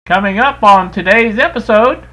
Coming up on today's episode,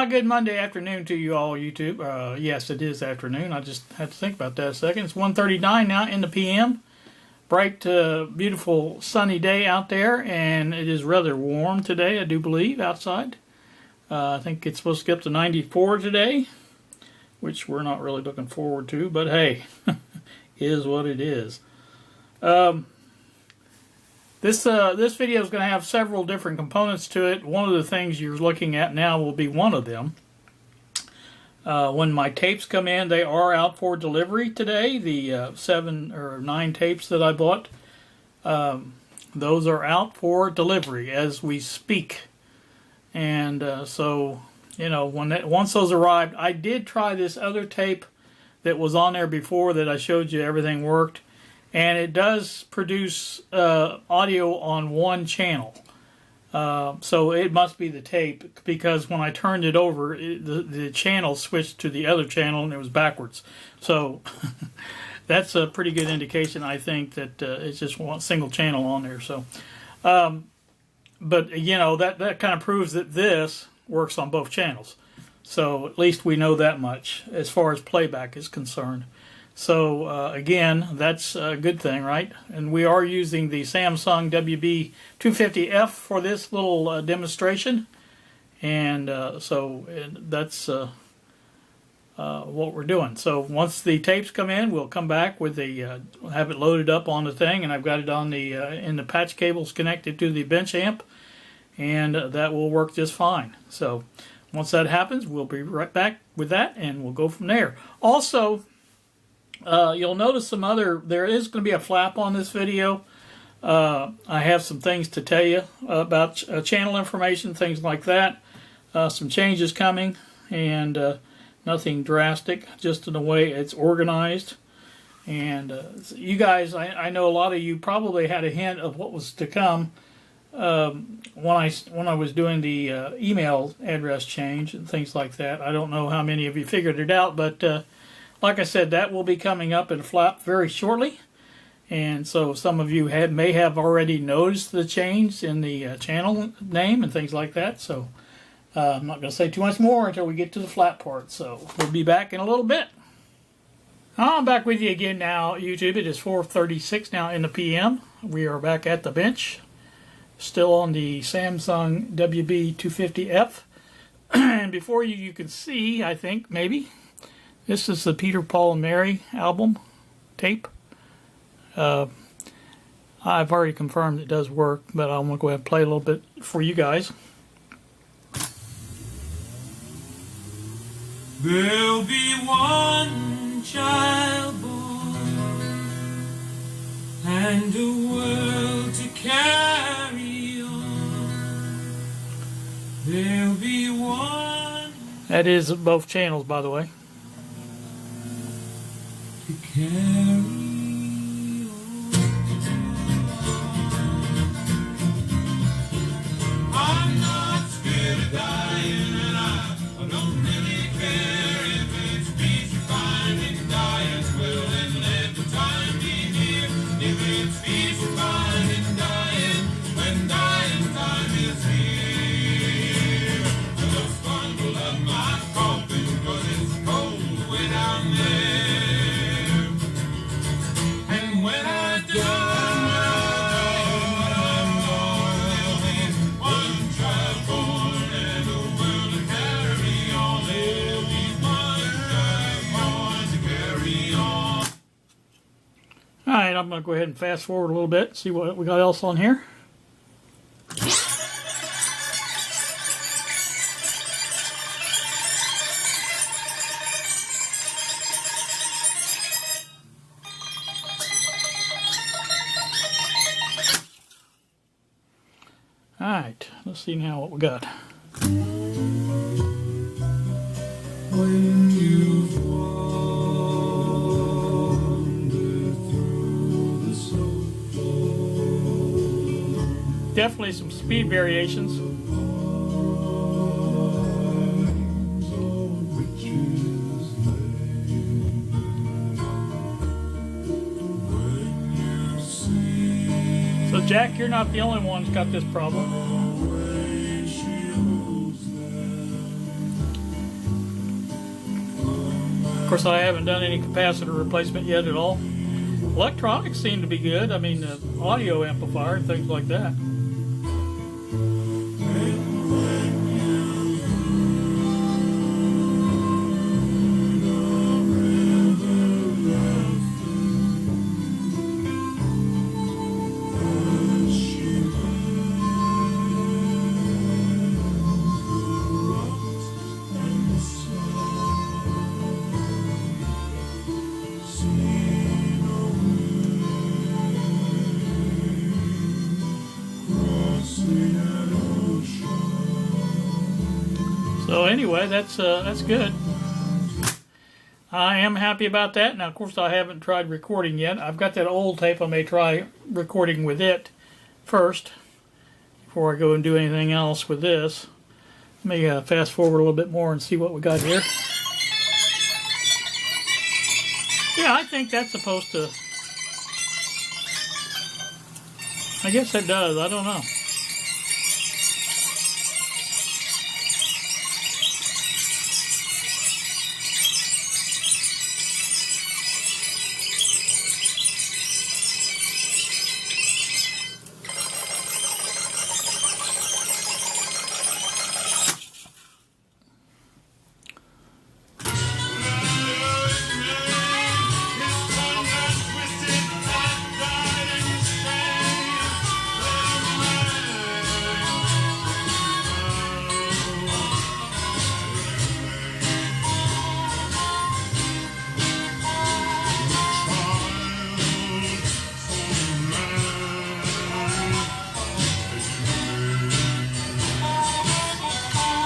good Monday afternoon to you all, YouTube. Yes, it is afternoon. I just had to think about that a second. It's 1:39 now in the PM. Bright, beautiful, sunny day out there, and it is rather warm today, I do believe, outside. I think it's supposed to get up to 94 today, which we're not really looking forward to, but hey, is what it is. This video is going to have several different components to it. One of the things you're looking at now will be one of them. When my tapes come in, they are out for delivery today. The 7 or 9 tapes that I bought, those are out for delivery as we speak. And so, you know, once those arrived, I did try this other tape that was on there before that I showed you everything worked. And it does produce audio on one channel. So it must be the tape, because when I turned it over, the channel switched to the other channel and it was backwards. So that's a pretty good indication, I think, that it's just one single channel on there. So, but you know, that kind of proves that this works on both channels. So at least we know that much as far as playback is concerned. So again, that's a good thing, right? And we are using the Samsung WB250F for this little demonstration. And so that's what we're doing. So once the tapes come in, we'll come back with the have it loaded up on the thing, and I've got it on the in the patch cables connected to the bench amp, and that will work just fine. So once that happens, we'll be right back with that, and we'll go from there. Also, you'll notice there is going to be a flap on this video. I have some things to tell you about channel information, things like that. Some changes coming, and nothing drastic, just in the way it's organized. And you guys, I know a lot of you probably had a hint of what was to come when I was doing the email address change and things like that. I don't know how many of you figured it out, but like I said, that will be coming up in Flap very shortly. And so some of you may have already noticed the change in the channel name and things like that. So I'm not going to say too much more until we get to the Flap part. So we'll be back in a little bit. I'm back with you again now, YouTube. It is 4:36 now in the PM. We are back at the bench, still on the Samsung WB250F. And before you can see, I think, maybe, this is the Peter, Paul, and Mary album tape. I've already confirmed it does work, but I'm going to go ahead and play a little bit for you guys. There'll be one child born and a world to carry on. There'll be one. That is both channels, by the way. To carry on. I'm not scared of dying, and I don't really care if it's peace you find in dying. Well, then let the time be near. If it's peace you find in dying, when dying time is here. I just bundle up my coffin, 'cause it's cold way down there. And when I die, Alright, I'm going to go ahead and fast forward a little bit, see what we got else on here. Alright, let's see now what we got. When you've wandered through the snow, Definitely some speed variations. So Jack, you're not the only one who's got this problem. Of course, I haven't done any capacitor replacement yet at all. Electronics seem to be good. I mean, the audio amplifier and things like that. So anyway, that's good. I am happy about that. Now, of course, I haven't tried recording yet. I've got that old tape. I may try recording with it first before I go and do anything else with this. Let me fast forward a little bit more and see what we got here. Yeah, I think that's supposed to... I guess it does. I don't know.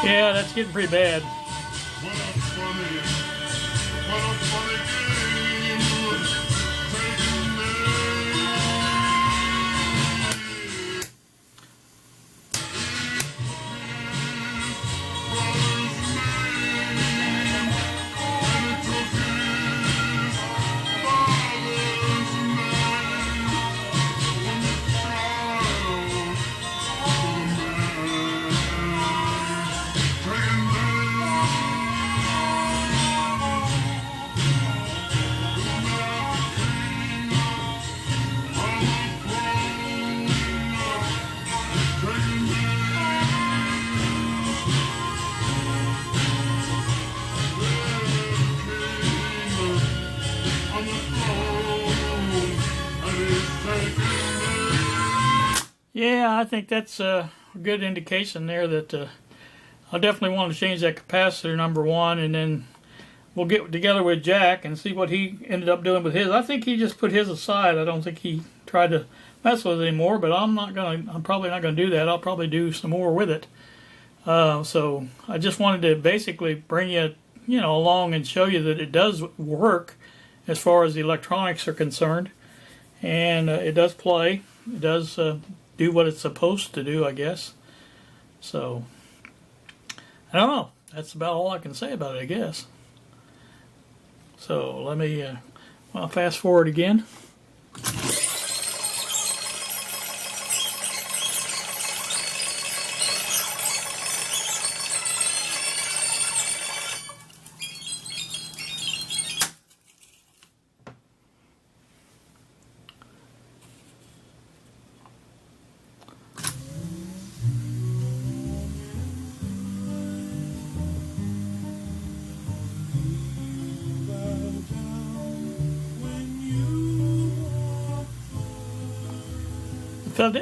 Yeah, that's getting pretty bad. Yeah, I think that's a good indication there that I definitely want to change that capacitor, number one, and then we'll get together with Jack and see what he ended up doing with his. I think he just put his aside. I don't think he tried to mess with it anymore, but I'm probably not gonna do that. I'll probably do some more with it. So I just wanted to basically bring you along and show you that it does work as far as the electronics are concerned, and it does play. It does do what it's supposed to do, I guess. So I don't know. That's about all I can say about it, I guess. So let me fast forward again.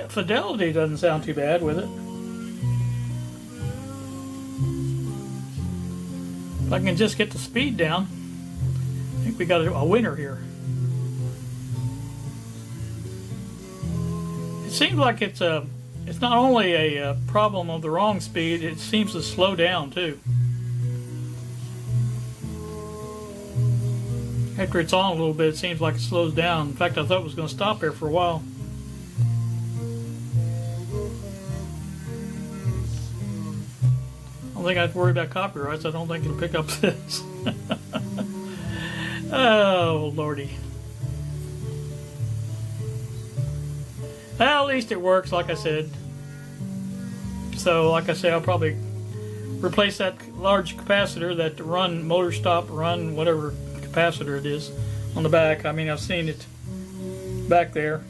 Fidelity doesn't sound too bad with it. If I can just get the speed down, I think we got a winner here. It seems like it's not only a problem of the wrong speed, it seems to slow down too. After it's on a little bit, it seems like it slows down. In fact, I thought it was going to stop there for a while. I don't think I have to worry about copyrights. I don't think it'll pick up this. Oh, Lordy. Well, at least it works, like I said. So, like I say, I'll probably replace that large capacitor, that run, motor stop, run, whatever capacitor it is, on the back. I mean, I've seen it back there.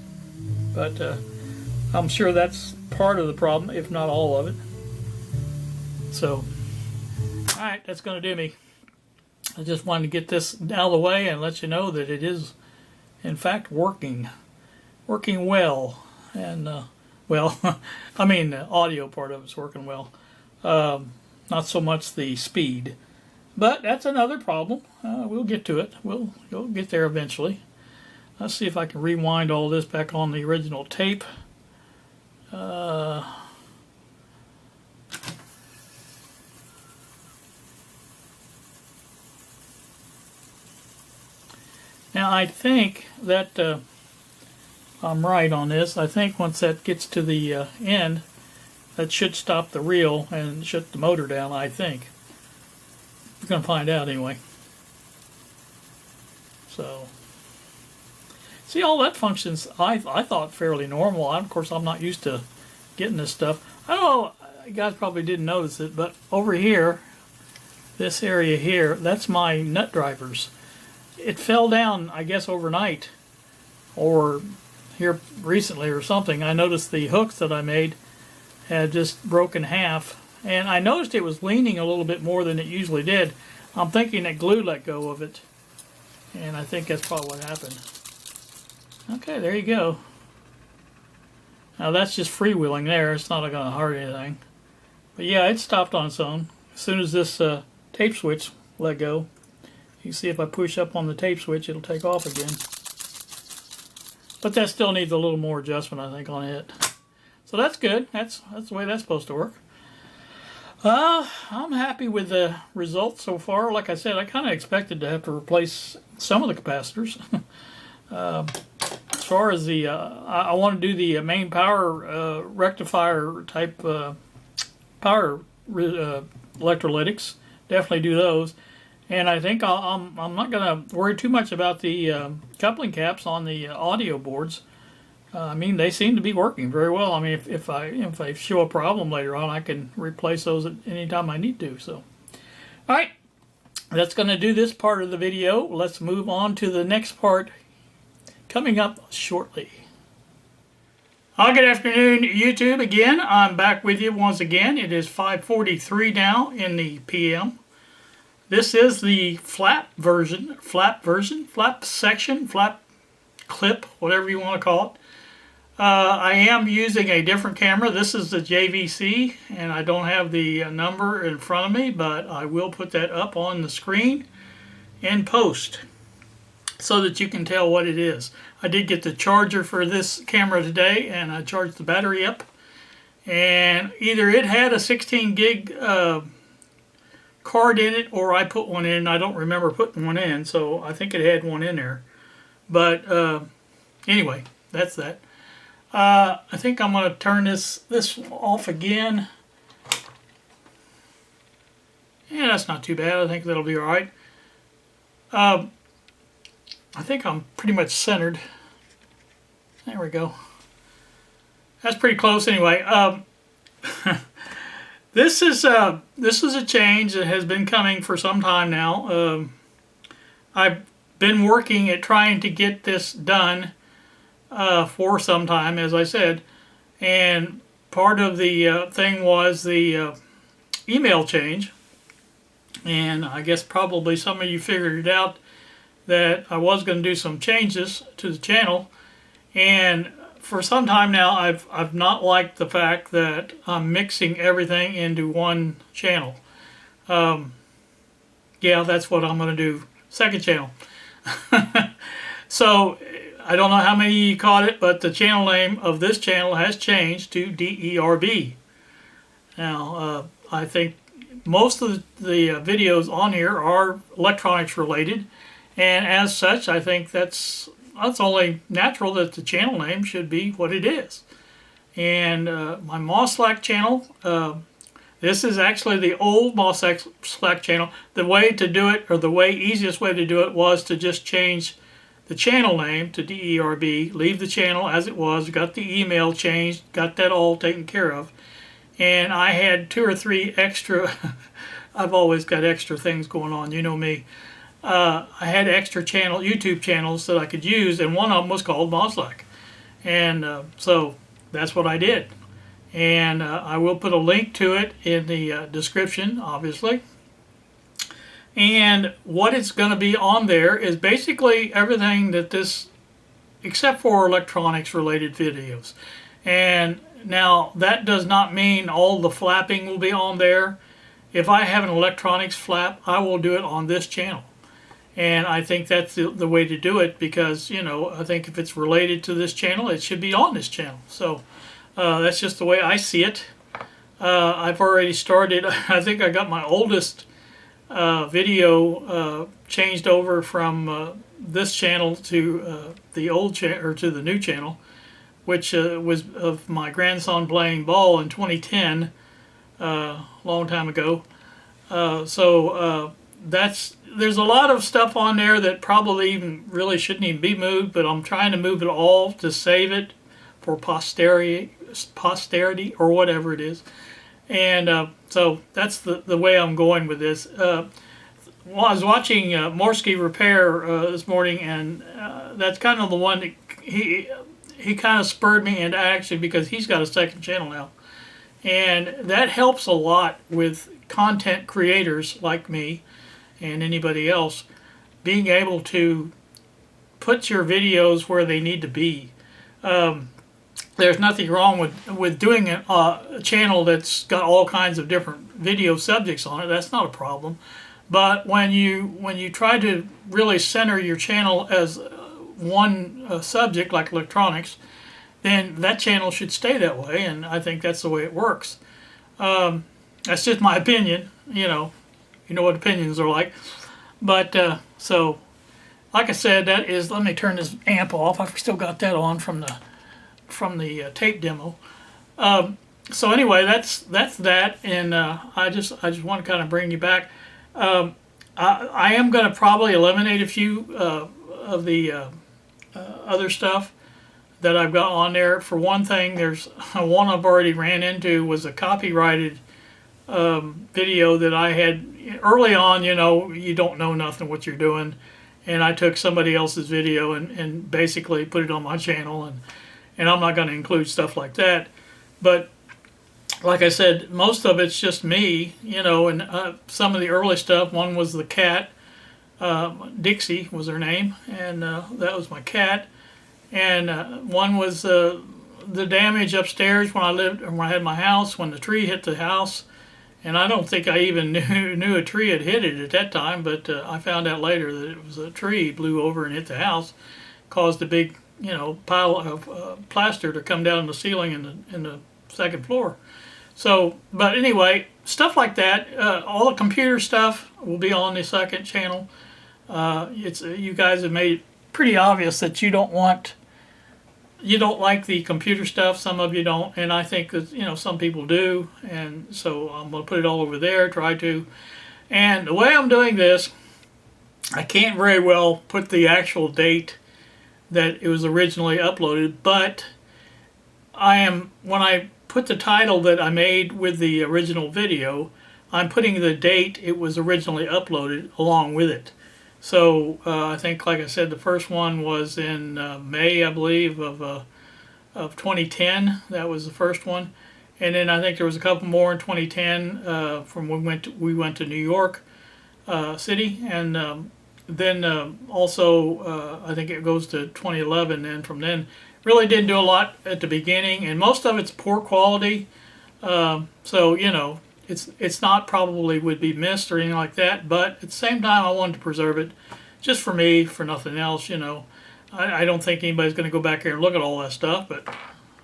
But I'm sure that's part of the problem, if not all of it. So, alright, that's going to do me. I just wanted to get this out of the way and let you know that it is, in fact, working well. And, well, I mean, the audio part of it's working well. Not so much the speed. But that's another problem. We'll get to it. We'll get there eventually. Let's see if I can rewind all this back on the original tape. Now I think that I'm right on this. I think once that gets to the end, that should stop the reel and shut the motor down, I think. We're going to find out anyway. So, see, all that functions, I thought fairly normal. Of course, I'm not used to getting this stuff. I don't know, you guys probably didn't notice it, but over here, this area here, that's my nut drivers. It fell down, I guess, overnight, or here recently or something. I noticed the hooks that I made had just broken half, and I noticed it was leaning a little bit more than it usually did. I'm thinking that glue let go of it, and I think that's probably what happened. Okay, there you go. Now that's just freewheeling there. It's not going to hurt anything. But yeah, it stopped on its own. As soon as this tape switch let go, you can see if I push up on the tape switch, it'll take off again. But that still needs a little more adjustment, I think, on it. So that's good. That's the way that's supposed to work. I'm happy with the results so far. Like I said, I kind of expected to have to replace some of the capacitors. As far as the, I want to do the main power rectifier type power electrolytics. Definitely do those. And I think I'm not going to worry too much about the coupling caps on the audio boards. I mean, they seem to be working very well. I mean, if I show a problem later on, I can replace those at any time I need to. So, all right, that's going to do this part of the video. Let's move on to the next part coming up shortly. Good afternoon, YouTube. Again, I'm back with you once again. It is 5:43 now in the PM. This is the flap section, flap clip, whatever you want to call it. I am using a different camera. This is the JVC, and I don't have the number in front of me, but I will put that up on the screen in post so that you can tell what it is. I did get the charger for this camera today, and I charged the battery up. And either it had a 16 gig card in it, or I put one in. I don't remember putting one in, so I think it had one in there. But anyway, that's that. I think I'm going to turn this off again. Yeah, that's not too bad. I think that'll be all right. I think I'm pretty much centered. There we go. That's pretty close anyway. This is a change that has been coming for some time now. I've been working at trying to get this done for some time, as I said, and part of the thing was the email change, and I guess probably some of you figured it out that I was going to do some changes to the channel, and for some time now I've not liked the fact that I'm mixing everything into one channel. Yeah, that's what I'm going to do, second channel. So I don't know how many of you caught it, but the channel name of this channel has changed to DERB. Now, I think most of the videos on here are electronics related, and as such, I think that's only natural that the channel name should be what it is. And my MOSLAC channel, this is actually the old MOSLAC channel. The way to do it, or the easiest way to do it, was to just change the channel name to DERB, leave the channel as it was, got the email changed, got that all taken care of. And I had 2 or 3 extra, I've always got extra things going on, you know me. I had extra YouTube channels that I could use, and one of them was called MOSLAC. And so that's what I did. And I will put a link to it in the description, obviously. And what it's going to be on there is basically everything that this, except for electronics related videos. And now that does not mean all the flapping will be on there. If I have an electronics flap, I will do it on this channel. And I think that's the way to do it, because, you know, I think if it's related to this channel, it should be on this channel. So that's just the way I see it. I've already started, I think I got my oldest video changed over from this channel to the old channel, or to the new channel, which was of my grandson playing ball in 2010, long time ago. There's a lot of stuff on there that probably really shouldn't even be moved, but I'm trying to move it all to save it for posterity or whatever it is. And so that's the way I'm going with this. I was watching Morsky Repair this morning, and that's kind of the one that he kind of spurred me into action, because he's got a second channel now. And that helps a lot with content creators like me and anybody else being able to put your videos where they need to be. There's nothing wrong with doing a channel that's got all kinds of different video subjects on it. That's not a problem. But when you try to really center your channel as one subject, like electronics, then that channel should stay that way, and I think that's the way it works. That's just my opinion. You know what opinions are like. But so, like I said, that is. Let me turn this amp off. I've still got that on from the tape demo. So anyway, that's that, and I just want to kind of bring you back. I am going to probably eliminate a few of the other stuff that I've got on there. For one thing, there's one I've already ran into was a copyrighted video that I had early on. You don't know nothing what you're doing, and I took somebody else's video and basically put it on my channel, and I'm not going to include stuff like that. But like I said, most of it's just me, and some of the early stuff. One was the cat, Dixie was her name, and that was my cat. And one was the damage upstairs when I had my house, when the tree hit the house. And I don't think I even knew a tree had hit it at that time, but I found out later that it was a tree blew over and hit the house, caused a big, pile of plaster to come down the ceiling in the second floor. So, but anyway, stuff like that. All the computer stuff will be on the second channel. You guys have made it pretty obvious that you don't like the computer stuff. Some of you don't, and I think that some people do, and so I'm gonna put it all over there. Try to, and the way I'm doing this, I can't very well put the actual date that it was originally uploaded, but when I put the title that I made with the original video, I'm putting the date it was originally uploaded along with it. So I think, like I said, the first one was in May, I believe, of 2010. That was the first one, and then I think there was a couple more in 2010 from when we went to New York City, and then also I think it goes to 2011. And from then, really didn't do a lot at the beginning, and most of it's poor quality. So it's not probably would be missed or anything like that, but at the same time I wanted to preserve it just for me, for nothing else. I don't think anybody's going to go back here and look at all that stuff, but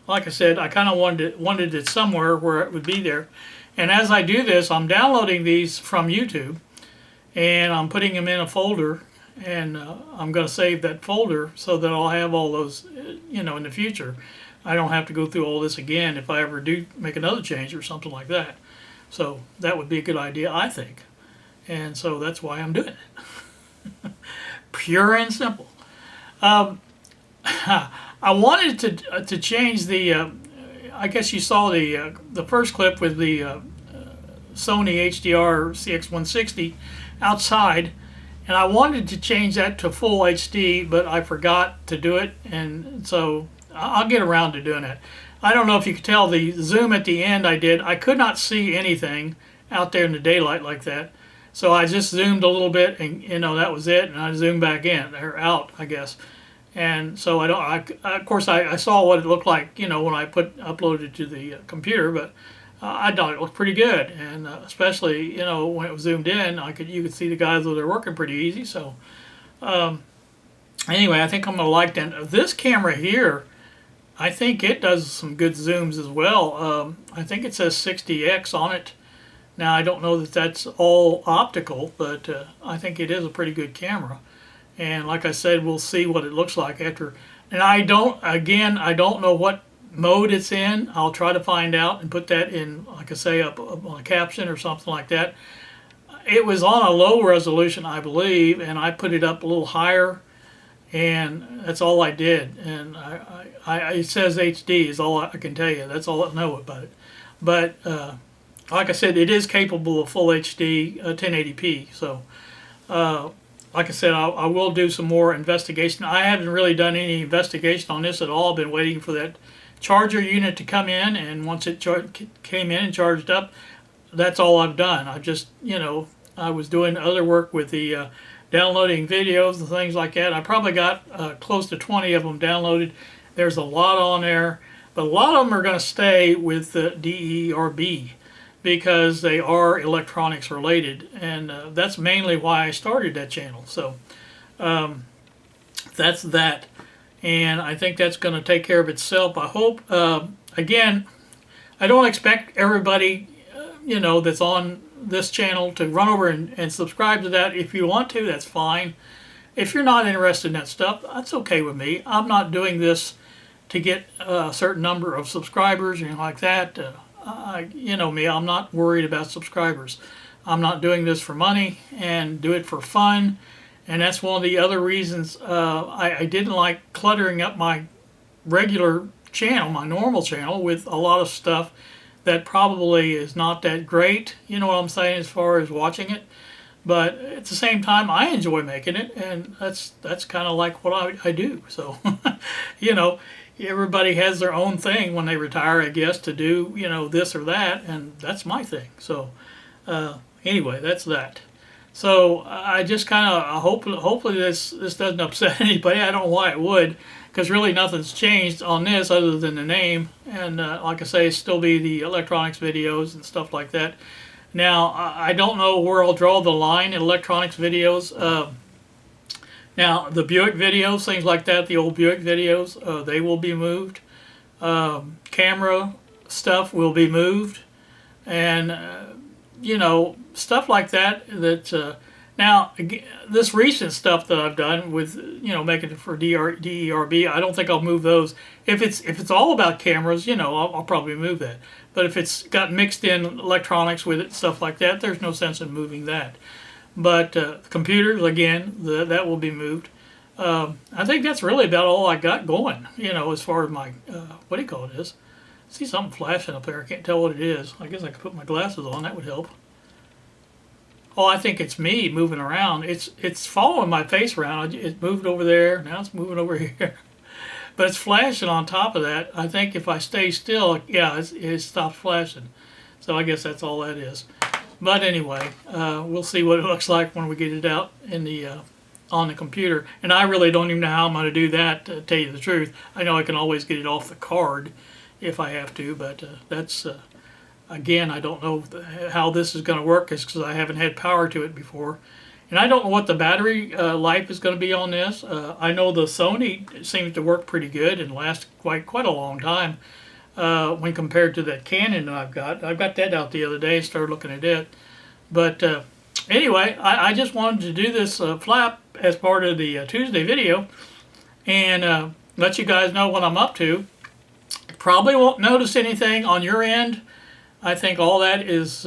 like I said, I kind of wanted it somewhere where it would be there. And as I do this, I'm downloading these from YouTube, and I'm putting them in a folder, and I'm going to save that folder so that I'll have all those in the future. I don't have to go through all this again if I ever do make another change or something like that. So that would be a good idea, I think. And so that's why I'm doing it. Pure and simple. I wanted to change the, I guess you saw the first clip with the Sony HDR-CX160 outside, and I wanted to change that to full HD, but I forgot to do it, and so I'll get around to doing it. I don't know if you could tell the zoom at the end I could not see anything out there in the daylight like that. So I just zoomed a little bit, and that was it, and I zoomed back in, or out, I guess. And so of course I saw what it looked like, when I uploaded it to the computer, but I thought it looked pretty good, and especially, when it was zoomed in, you could see the guys that are working pretty easy. So anyway, I think I'm gonna like that. This camera here, I think it does some good zooms as well. I think it says 60x on it. Now, I don't know that that's all optical, but I think it is a pretty good camera. And like I said, we'll see what it looks like after. And I don't know what mode it's in. I'll try to find out and put that in, like I say, up on a caption or something like that. It was on a low resolution, I believe, and I put it up a little higher, and that's all I did. And it says HD is all I can tell you. That's all I know about it. But like I said, it is capable of full HD 1080p. So like I said, I will do some more investigation. I haven't really done any investigation on this at all. I've been waiting for that charger unit to come in, and once it came in and charged up, that's all I've done. I've just, I was doing other work with the downloading videos and things like that. I probably got close to 20 of them downloaded. There's a lot on there, but a lot of them are going to stay with the DERB because they are electronics related, and that's mainly why I started that channel. So that's that, and I think that's going to take care of itself. I hope. Again, I don't expect everybody, you know, that's on this channel to run over and subscribe to that. If you want to, that's fine. If you're not interested in that stuff, that's okay with me. I'm not doing this to get a certain number of subscribers or anything like that. You know me, I'm not worried about subscribers. I'm not doing this for money, and do it for fun. And that's one of the other reasons I didn't like cluttering up my regular channel, my normal channel, with a lot of stuff that probably is not that great. You know what I'm saying, as far as watching it. But at the same time, I enjoy making it, and that's kind of like what I do. So, you know, everybody has their own thing when they retire, I guess, to do, you know, this or that, and that's my thing. So, anyway, that's that. So I just kind of hopefully this doesn't upset anybody. I don't know why it would, because really nothing's changed on this other than the name. And like I say, still be the electronics videos and stuff like that. Now I don't know where I'll draw the line in electronics videos. Now the Buick videos, things like that, the old Buick videos, they will be moved. Camera stuff will be moved, and you know, stuff like that. Now this recent stuff that I've done with, you know, making it for DERB, I don't think I'll move those. If it's all about cameras, you know, I'll probably move that. But if it's got mixed in electronics with it, stuff like that, there's no sense in moving that. But computers, again, that will be moved. I think that's really about all I got going, you know, as far as my, what do you call it is. I see something flashing up there. I can't tell what it is. I guess I could put my glasses on. That would help. Oh, I think it's me moving around. It's following my face around. It moved over there. Now it's moving over here. But it's flashing on top of that. I think if I stay still, yeah, it stops flashing. So I guess that's all that is. But anyway, we'll see what it looks like when we get it out in the on the computer. And I really don't even know how I'm going to do that, to tell you the truth. I know I can always get it off the card if I have to, but that's, again, I don't know how this is going to work, because I haven't had power to it before. And I don't know what the battery life is going to be on this. I know the Sony seems to work pretty good and last quite a long time when compared to that Canon that I've got. I got that out the other day, started looking at it. But anyway, I just wanted to do this flap as part of the Tuesday video and let you guys know what I'm up to. Probably won't notice anything on your end. I think all that is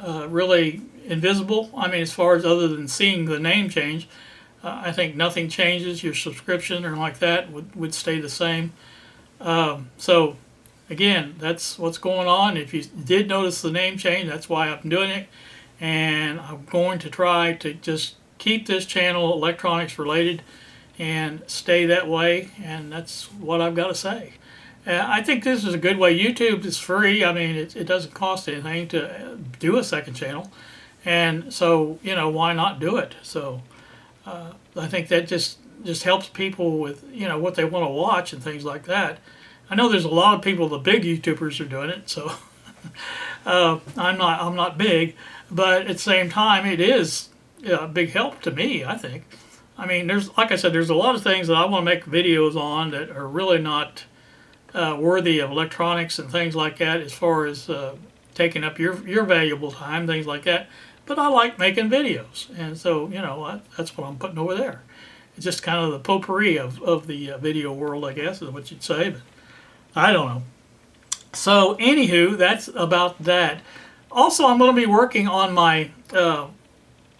really invisible. I mean, as far as other than seeing the name change, I think nothing changes. Your subscription or like that would stay the same. So again, that's what's going on. If you did notice the name change, that's why I'm doing it. And I'm going to try to just keep this channel electronics related and stay that way. And that's what I've got to say. I think this is a good way. YouTube is free. I mean, it doesn't cost anything to do a second channel. And so, you know, why not do it? So I think that just helps people with, you know, what they want to watch and things like that. I know there's a lot of people, the big YouTubers are doing it, so I'm not big, but at the same time, it is a big help to me, I think. I mean, like I said, there's a lot of things that I want to make videos on that are really not worthy of electronics and things like that, as far as taking up your valuable time, things like that. But I like making videos, and so, you know, that's what I'm putting over there. It's just kind of the potpourri of the video world, I guess, is what you'd say, but I don't know. So, anywho, that's about that. Also, I'm going to be working on my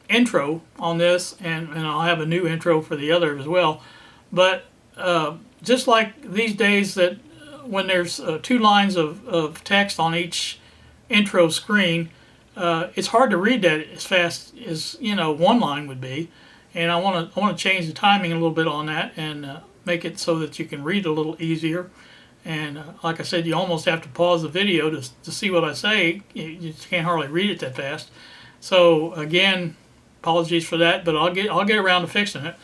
intro on this, and I'll have a new intro for the other as well. But just like these days, that when there's 2 lines of text on each intro screen, it's hard to read that as fast as, you know, 1 line would be. And I want to change the timing a little bit on that and make it so that you can read a little easier. And like I said, you almost have to pause the video to see what I say. You just can't hardly read it that fast. So again, apologies for that, but I'll get around to fixing it.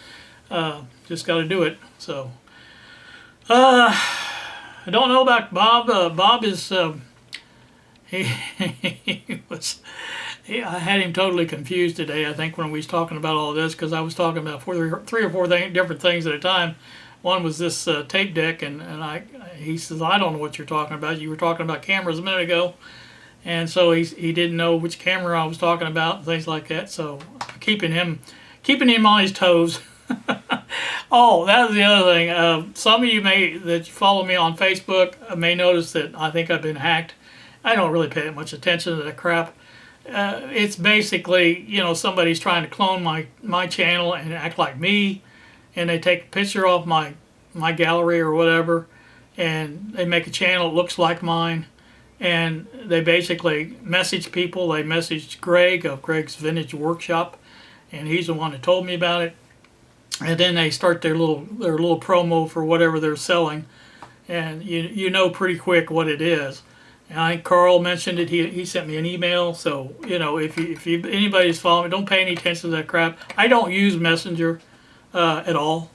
Just got to do it. So I don't know about Bob. Bob is he was. I had him totally confused today, I think, when we was talking about all this, because I was talking about 3 or 4 different things at a time. One was this tape deck, and he says, I don't know what you're talking about. You were talking about cameras a minute ago. and so he didn't know which camera I was talking about and things like that. So keeping him on his toes. Oh, that was the other thing. Some of you that follow me on Facebook may notice that I think I've been hacked. I don't really pay much attention to that crap. It's basically, you know, somebody's trying to clone my channel and act like me, and they take a picture off my gallery or whatever, and they make a channel that looks like mine, and they basically message people. They messaged Greg of Greg's Vintage Workshop, and he's the one that told me about it. And then they start their little promo for whatever they're selling, and you know pretty quick what it is. And I think Carl mentioned it. He sent me an email. So you know, if anybody's following me, don't pay any attention to that crap. I don't use Messenger at all.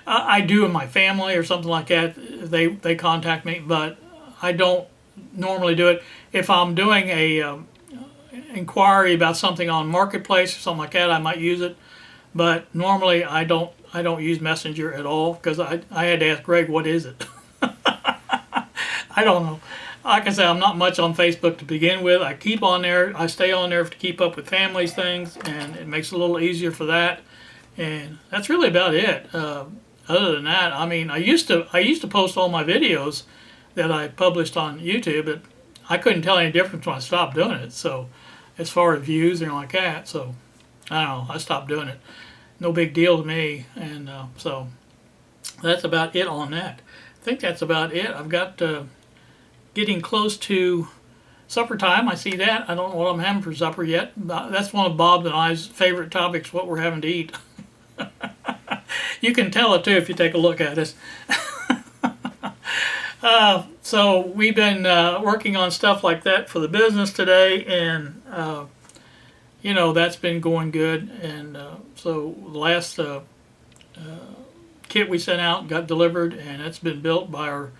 I do in my family or something like that. They contact me, but I don't normally do it. If I'm doing a inquiry about something on Marketplace or something like that, I might use it. But normally I don't use Messenger at all, because I had to ask Greg, what is it? I don't know. Like I said, I'm not much on Facebook to begin with. I keep on there. I stay on there to keep up with family's things, and it makes it a little easier for that. And that's really about it. Other than that, I mean, I used to post all my videos that I published on YouTube, but I couldn't tell any difference when I stopped doing it. So as far as views and like that, so I don't know, I stopped doing it. No big deal to me. And so that's about it on that. I think that's about it. I've got getting close to supper time. I see that. I don't know what I'm having for supper yet. That's one of Bob and I's favorite topics, what we're having to eat. You can tell it too if you take a look at us. So we've been working on stuff like that for the business today, and you know, that's been going good. And so the last kit we sent out got delivered, and it's been built by our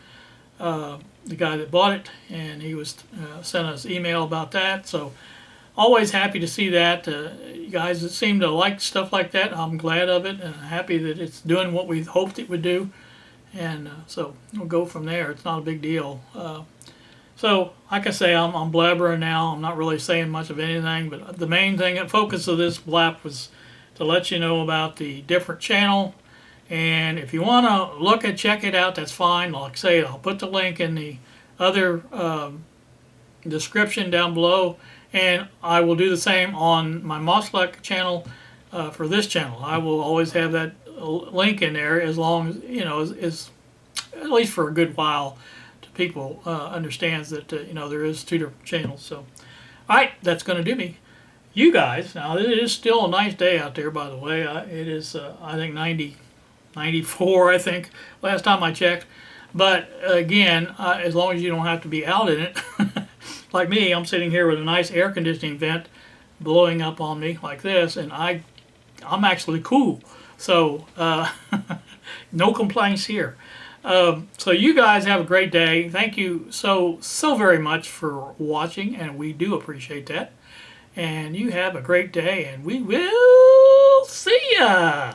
the guy that bought it, and he was sent us email about that. So always happy to see that. You guys that seem to like stuff like that, I'm glad of it, and happy that it's doing what we hoped it would do. And so we'll go from there. It's not a big deal. So like I say, I'm blabbering now. I'm not really saying much of anything, but the main thing, the focus of this blap was to let you know about the different channel. And if you want to check it out, that's fine. Like I say, I'll put the link in the other description down below, and I will do the same on my Moslek channel for this channel. I will always have that link in there, as long as, you know, is at least for a good while, to people understands that you know, there is two different channels. So all right, that's going to do me. You guys, now it is still a nice day out there, by the way. It is I think 94, I think, last time I checked. But again, as long as you don't have to be out in it, like me, I'm sitting here with a nice air conditioning vent blowing up on me like this, and I'm actually cool. So no complaints here. So you guys have a great day. Thank you so very much for watching, and we do appreciate that. And you have a great day, and we will see ya.